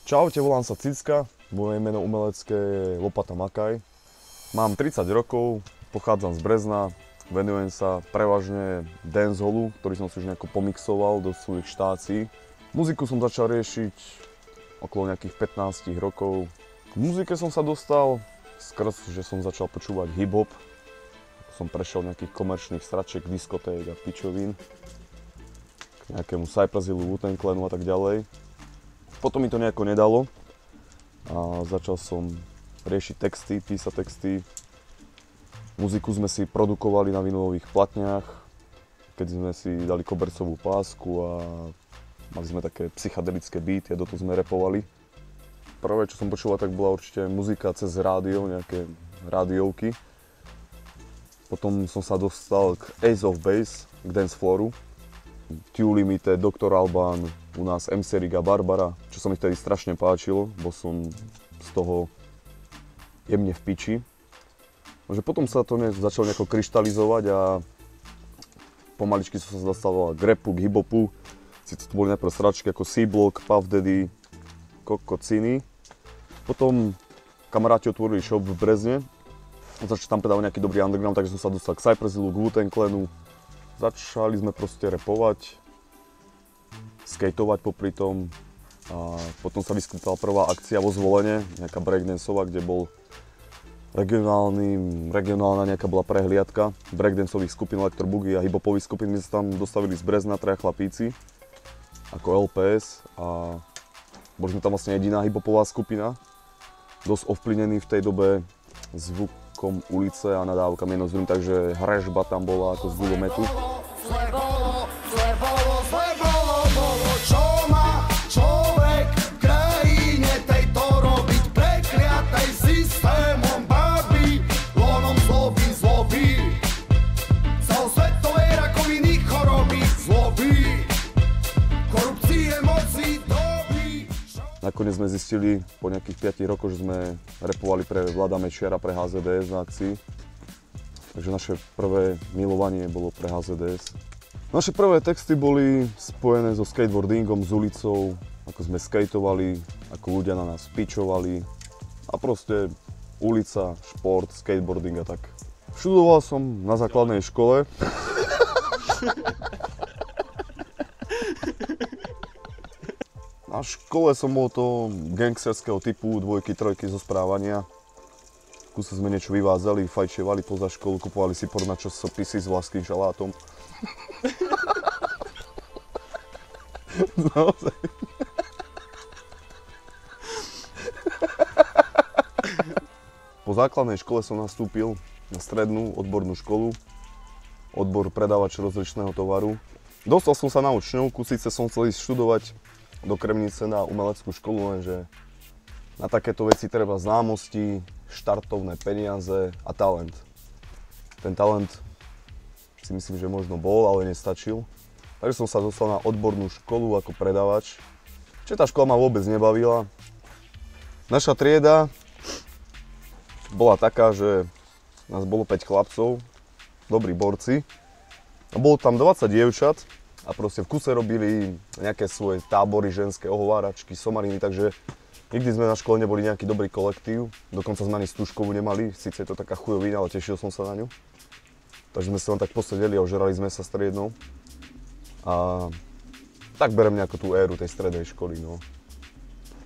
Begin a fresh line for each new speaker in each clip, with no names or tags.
Čaute, volám sa Cicka, moje meno umelecké je Lopata Makaj. Mám 30 rokov, pochádzam z Brezna, venujem sa prevažne dancehallu, ktorý som si už nejako pomixoval do svojich štácií. Muziku som začal riešiť okolo nejakých 15 rokov. K muzike som sa dostal skrz, že som začal počúvať hip-hop. Som prešiel nejakých komerčných stračiek, diskoték a pičovín k nejakému Cypress Hillu, Wu-Tang Clanu a tak ďalej. Potom mi to nejako nedalo a začal som riešiť texty, písať texty. Muziku sme si produkovali na vinylových platniach, keď sme si dali kobercovú pásku a mali sme také psychedelické beaty a do toho sme rapovali. Prvé, čo som počúval, tak bola určite muzika cez rádio, nejaké rádiovky. Potom som sa dostal k Ace of Base, k dance flooru. Too Limited, Dr. Alban, u nás MC Riga, Barbara, čo sa mi vtedy strašne páčilo, bol som z toho jemne v piči. Takže potom sa to začalo nejako kryštalizovať a pomaličky som sa dostával k rapu, k hip-hopu. Sice to boli najprv sračky ako C-Block, Puff Daddy, Kokociny. Potom kamaráti otvorili shop v Brezne. Začali tam predávať nejaký dobrý underground, takže som sa dostal k Cypress Hillu, k Wu-Tang Clanu. Začali sme proste rapovať, skateovať popri tom a potom sa vyskytla prvá akcia vo Zvolene, nejaká breakdanceová, kde bol regionálna nejaká bola prehliadka breakdanceových skupín Electro Boogie a hip-hopových skupín. My sa tam dostavili z Brezna, traja chlapíci, ako LPS a boli sme tam vlastne jediná hip-hopová skupina, dosť ovplyvnený v tej dobe zvukom ulice a nadávkami jedno z druhým, takže hražba tam bola ako z guľometu. Nakoniec sme zistili po nejakých 5 rokoch, že sme rapovali pre Vlada Mečiara, pre HZDS na akcii. Takže naše prvé milovanie bolo pre HZDS. Naše prvé texty boli spojené so skateboardingom, s ulicou, ako sme skateovali, ako ľudia na nás pičovali. A proste ulica, šport, skateboarding a tak. Študoval som na základnej škole. Na škole som bol to gangsterského typu, dvojky, trojky zo správania. V kuse sme niečo vyvázali, fajčievali poza školu, kupovali si pornočasopisy s vlaským šalátom. Naozaj. Po základnej škole som nastúpil na strednú odbornú školu, odbor predávač rozličného tovaru. Dostal som sa na učňovku, síce som chcel ísť študovať do Kremnice na umeleckú školu, lenže na takéto veci treba známosti, štartovné peniaze a talent. Ten talent si myslím, že možno bol, ale nestačil. Takže som sa dostal na odbornú školu ako predávač. Čiže tá škola ma vôbec nebavila. Naša trieda bola taká, že nás bolo 5 chlapcov, dobrí borci. A bolo tam 20 dievčat. A proste v kuse robili nejaké svoje tábory, ženské ohováračky, somariny, takže nikdy sme na škole neboli nejaký dobrý kolektív. Dokonca sme ani stúžkovú nemali, síce je to taká chujovina, ale tešil som sa na ňu. Takže sme sa len tak posedeli a ožrali sme sa s triednou. A tak berem nejakú tú éru tej strednej školy, no.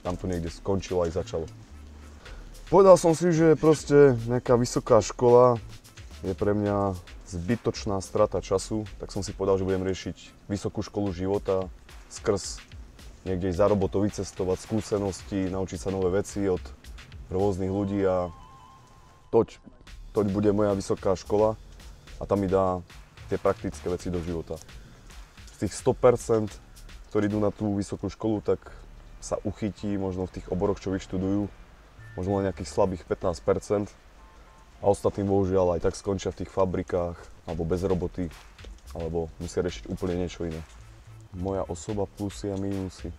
Tam to niekde skončilo aj začalo. Povedal som si, že proste nejaká vysoká škola je pre mňa zbytočná strata času, tak som si povedal, že budem riešiť vysokú školu života skrz niekde za robotou vycestovať, skúsenosti, naučiť sa nové veci od rôznych ľudí a toť bude moja vysoká škola a tam mi dá tie praktické veci do života. Z tých 100%, ktorí idú na tú vysokú školu, tak sa uchytí možno v tých oboroch, čo vyštudujú, možno len nejakých slabých 15%. A ostatní bohužiaľ aj tak skončia v tých fabrikách, alebo bez roboty, alebo musia riešiť úplne niečo iné. Moja osoba plusy a mínusy.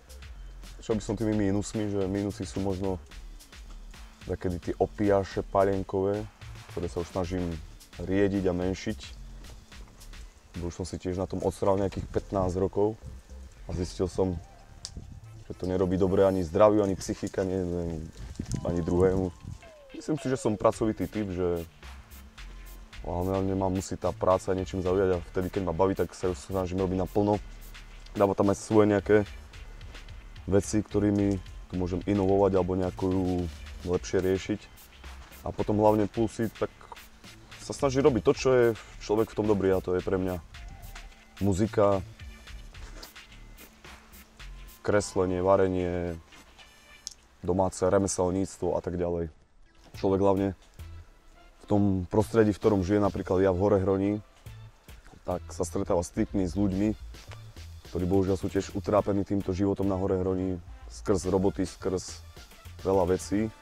Čo by som tými mínusmi, že mínusy sú možno takedy tie opiaše palienkové, ktoré sa už snažím riediť a menšiť. Už som si tiež na tom odstrál nejakých 15 rokov a zistil som, Že to nerobí dobre ani zdraviu, ani psychika, ani druhému. Myslím si, že som pracovitý typ, že hlavne ma musí tá práca niečím zaujať a vtedy, keď ma baví, tak sa ju snažím robiť naplno. Dávam tam aj svoje nejaké veci, ktorými to môžem inovovať alebo nejako ju lepšie riešiť. A potom hlavne plusy, tak sa snaží robiť to, čo je človek v tom dobrý, a to je pre mňa muzika, kreslenie, varenie, domáce remeselníctvo a tak ďalej. Človek hlavne v tom prostredí, v ktorom žije, napríklad ja v Horehroní, tak sa stretáva s typmi, s ľuďmi, ktorí bohužiaľ sú tiež utrápení týmto životom na Horehroní skrz roboty, skrz veľa vecí.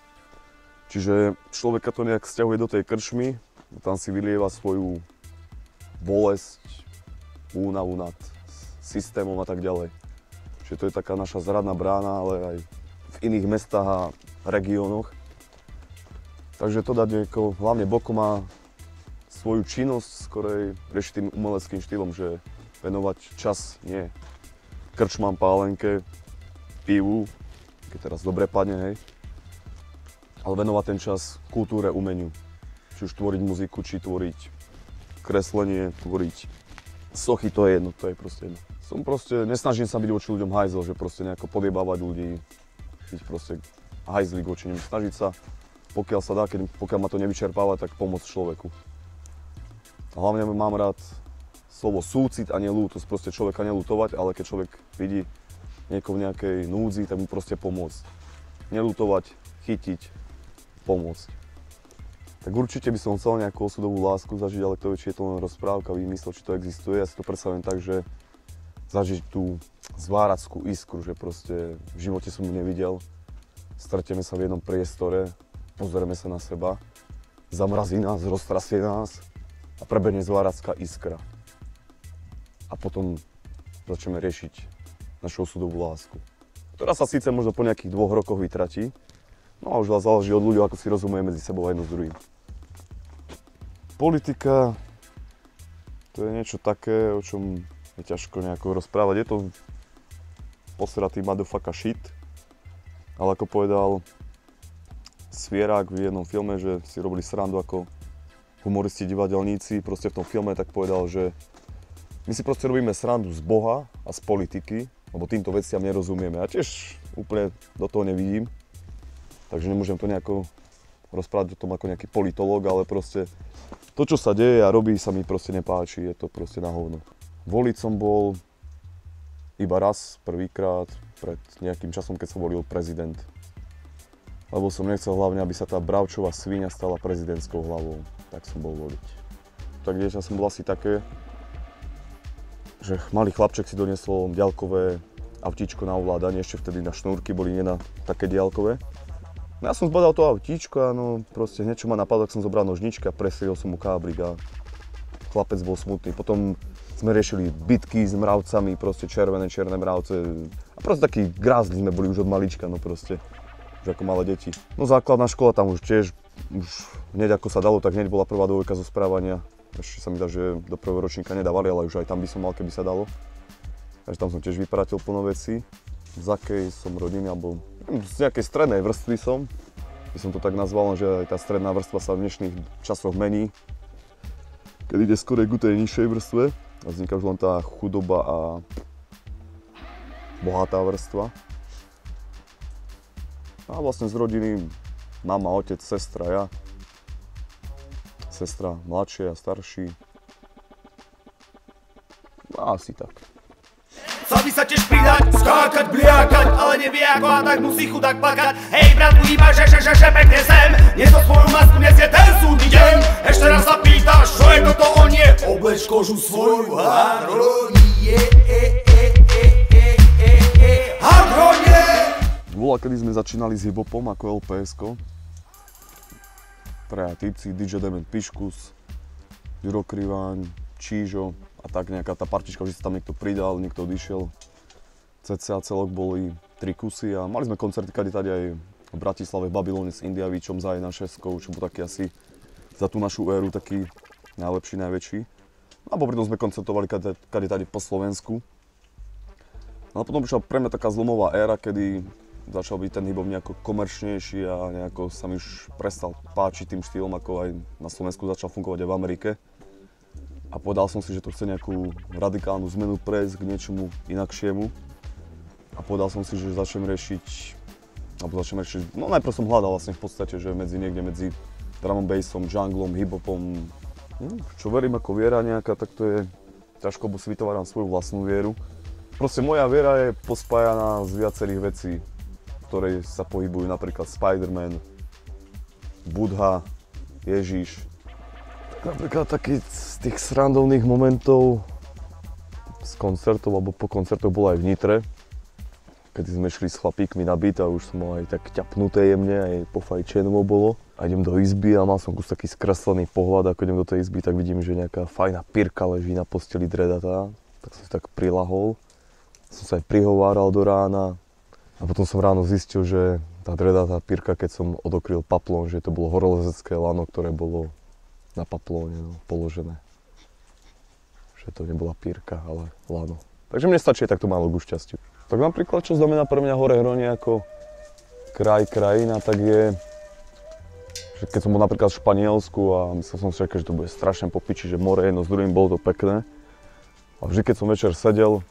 Čiže človeka to nejak sťahuje do tej krčmy, tam si vylieva svoju bolesť, únavu nad systémom a tak ďalej. Čiže to je taká naša zradná brána, ale aj v iných mestách a regiónoch. Takže to dať nieko, hlavne bokom má svoju činnosť, skorej rieši tým umeleckým štýlom, že venovať čas nie krčmám, pálenke, pivu, keď teraz dobre padne, hej, ale venovať ten čas kultúre, umeniu. Či už tvoriť muziku, či tvoriť kreslenie, tvoriť sochy, to je jedno, to je proste jedno. Nesnažím sa byť voči ľuďom hajzel, že proste nejako podjebávať ľudí, byť proste hajzlík voči nim, snažiť sa, pokiaľ sa dá, pokiaľ ma to nevyčerpáva, tak pomôcť človeku. A hlavne mám rád slovo súcit a nelútosť, proste človeka nelútovať, ale keď človek vidí niekoho v nejakej núdzi, tak mu proste pomôcť. Nelútovať, chytiť, pomôcť. Tak určite by som chcel nejakú osudovú lásku zažiť, ale kto vie, či je to len rozprávka, vymysel, či to existuje. Ja si to predstavujem tak, že zažiť tú zvárackú iskru, že proste v živote som ju nevidel. Stretieme sa v jednom priestore, pozrieme sa na seba, zamrazí nás, roztrasie nás a prebehne zváracká iskra. A potom začneme riešiť našu osudovú lásku, ktorá sa síce možno po nejakých 2 rokoch vytratí, no a už záleží od ľudí, ako si rozumie medzi sebou a jedno s druhým. Politika, to je niečo také, o čom je ťažko nejako rozprávať. Je to posratý motherfucker shit, ale ako povedal Svierák v jednom filme, že si robili srandu ako humoristi, divadelníci, proste v tom filme tak povedal, že my si proste robíme srandu z Boha a z politiky, lebo týmto veciam nerozumieme. Ja tiež úplne do toho nevidím, takže nemôžem to nejako rozprávať o tom ako nejaký politológ, ale proste to, čo sa deje a robí, sa mi proste nepáči, je to proste na hovno. Voliť som bol iba raz, prvýkrát, pred nejakým časom, keď sa volil prezident. Lebo som nechcel hlavne, aby sa tá bravčová sviňa stala prezidentskou hlavou, tak som bol voliť. Tak dieťa som bol asi také, že malý chlapček si doniesol diaľkové autíčko na ovládanie, ešte vtedy na šnúrky boli nie na také diaľkové. No ja som zbadal to autíčko a no proste hneď čo ma napadlo, tak som zobral nožničky a prestriel som mu kábrik a chlapec bol smutný. Potom sme riešili bitky s mravcami, proste červené, čierne mravce a proste takí grázli sme boli už od malička, no proste, už ako malé deti. No základná škola tam už tiež, už hneď ako sa dalo, tak hneď bola prvá dvojka zo správania. Ešte sa mi dá, že do prvého ročníka nedávali, ale už aj tam by som mal, keby sa dalo. Takže tam som tiež vypratil plno vecí. Z akej som rodiny, alebo z nejakej strednej vrstvy som. By som to tak nazval, že aj tá stredná vrstva sa v dnešných časoch mení. Keď ide skorej ku tej nižšej vrstve a vzniká už len tá chudoba a bohatá vrstva. A vlastne z rodiny mama, otec, sestra, ja. Sestra mladšia a starší. No asi tak.
Chcel by sa tiež pridať, skákať, bliakať, ale nevie ako a tak musí chudák plakať. Hej bratku, iba že pekne zem, dnes to svoju masku nesie ten súdny deň. Ešte raz sa pýtaš, čo je toto o nie? Obleč kožu svoju, Hadronie, Hadronie.
Bola, kedy sme začínali s hiphopom ako LPS-ko. Traja typci, DJ Dement Piškus, Juro Kriváň, Čížo a tak nejaká tá partička, že sa tam niekto pridal, niekto odišiel. CCA celok boli 3 kusy a mali sme koncerty tady aj v Bratislave, v Babylone s Indiavičom, za 1.6, čo bol taký asi za tú našu éru taký najlepší, najväčší. A popri tom sme koncertovali tady po Slovensku. No a potom prišla pre mňa taká zlomová éra, kedy začal byť ten hip-hop nejako komerčnejší a nejako sa mi už prestal páčiť tým štýlom, ako aj na Slovensku začal fungovať aj v Amerike. A povedal som si, že to chce nejakú radikálnu zmenu prejsť k niečomu inakšiemu. A povedal som si, že začnem riešiť, no najprv som hľadal vlastne v podstate, že niekde medzi drum and bassom, junglom, hip-hopom, čo verím ako viera nejaká, tak to je ťažko, bo si vytváram svoju vlastnú vieru. Proste moja viera je pospájaná z viacerých vecí, ktoré sa pohybujú, napríklad Spider-Man, Buddha, Ježiš. Napríklad taký z tých srandovných momentov z koncertov, alebo po koncertoch bolo aj v Nitre, kedy sme šli s chlapíkmi na beat a už som mal aj tak ťapnuté jemne, aj pofajčenovo bolo. A idem do izby a mal som kus taký skreslený pohľad, ako idem do tej izby, tak vidím, že nejaká fajná pirka leží na posteli dredatá. Tak som si tak prilahol. Som sa aj prihováral do rána a potom som ráno zistil, že tá dredatá pirka, keď som odokryl paplón, že to bolo horolezecké lano, ktoré bolo na paplóne položené. Že to nebola pirka, ale lano. Takže mne stačí takto málo ku šťastiu. Tak napríklad, čo znamená pre mňa Hore Hronie ako krajina, tak je, že keď som bol napríklad v Španielsku a myslel som si, že to bude strašne po piči, že more jedno s druhým, bolo to pekné. A vždy, keď som večer sedel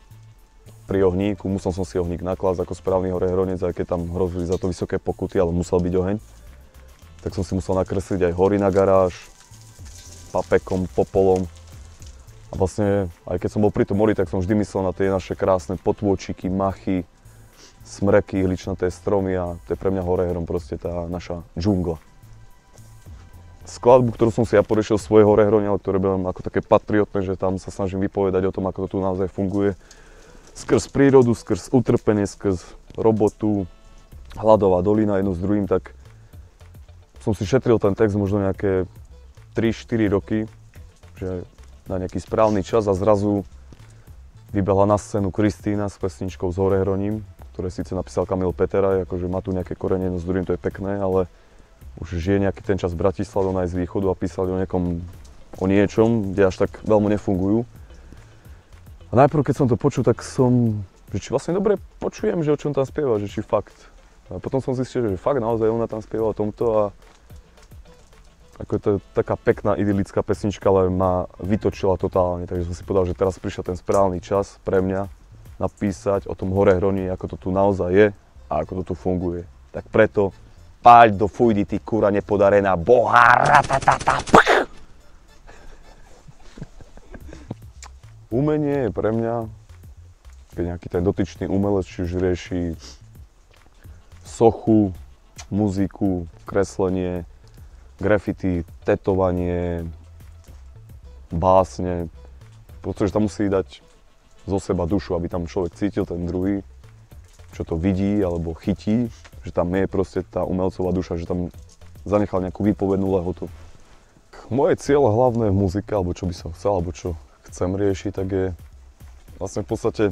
pri ohníku, musel som si ohník naklásť ako správny horehronec, aj keď tam hrozili za to vysoké pokuty, ale musel byť oheň. Tak som si musel nakresliť aj hory na garáž, papekom, popolom. A vlastne, aj keď som bol pri tom mori, tak som vždy myslel na tie naše krásne potôčiky, machy, smreky, ihličnaté stromy a to je pre mňa horehron, proste tá naša džungla. Skladbu, ktorú som si ja poriešil svoje horehronie, ale ktoré beriem ako také patriotné, že tam sa snažím vypovedať o tom, ako to tu naozaj funguje. Skrz prírodu, skrz utrpenie, skrz robotu, Hladová dolina jedno s druhým, tak som si šetril ten text možno nejaké 3-4 roky, že na nejaký správny čas a zrazu vybehla na scénu Kristína s pesničkou s horehroním, ktoré síce napísal Kamil Peteraj, akože má tu nejaké korene jedno s druhým, to je pekné, ale už žije nejaký ten čas v Bratislave, ona je z východu a písali o niečom, kde až tak veľmi nefungujú. A najprv, keď som to počul, tak som, že či vlastne dobre počujem, že o čom tam spieva, že či fakt. A potom som zistil, že fakt naozaj ona tam spieva o tomto a ako je to taká pekná idylická pesnička, ale ma vytočila totálne, takže som si povedal, že teraz prišiel ten správny čas pre mňa napísať o tom horehroní, ako to tu naozaj je a ako to tu funguje. Tak preto páľ do fujdy, ty kura nepodarená boha, ratatata, pach! Umenie je pre mňa, keď nejaký ten dotyčný umelec, či už rieši sochu, muziku, kreslenie, graffiti, tetovanie, básne. Pretože tam musí dať zo seba dušu, aby tam človek cítil ten druhý, čo to vidí alebo chytí, že tam je proste tá umelcová duša, že tam zanechal nejakú výpovednú lehotu. Moje cieľ hlavné v muzike, alebo čo by som chcel, alebo čo chcem riešiť, tak je vlastne v podstate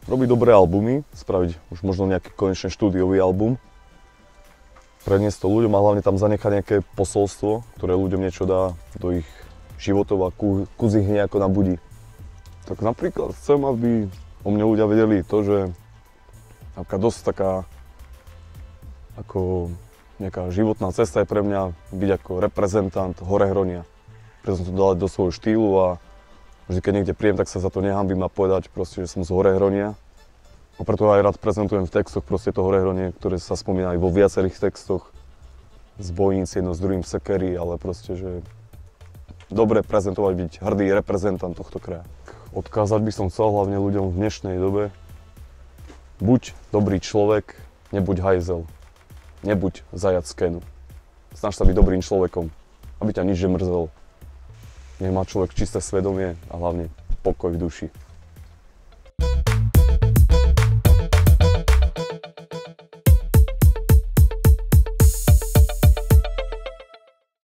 robiť dobré albumy, spraviť už možno nejaký konečne štúdiový album, preniesť to ľuďom a hlavne tam zanechať nejaké posolstvo, ktoré ľuďom niečo dá do ich životov a kus ich nejako nabudí. Tak napríklad chcem, aby o mne ľudia vedeli to, že dosť taká ako nejaká životná cesta je pre mňa byť ako reprezentant Horehronia. Preto som to dal do svojho štýlu a vždy, keď niekde príjem, tak sa za to nehanbím a povedať proste, že som z Horehronia. A preto aj rád prezentujem v textoch proste to Horehronie, ktoré sa spomína aj vo viacerých textoch. Z bojníc jedno s druhým v Sekeri, ale proste, že dobre prezentovať, byť hrdý reprezentant tohto kraja. Odkázať by som chcel hlavne ľuďom v dnešnej dobe. Buď dobrý človek, nebuď hajzel. Nebuď zajac skenu. Snaž sa byť dobrým človekom, aby ťa nič nemrzelo. Nech má človek čisté svedomie a hlavne pokoj v duši.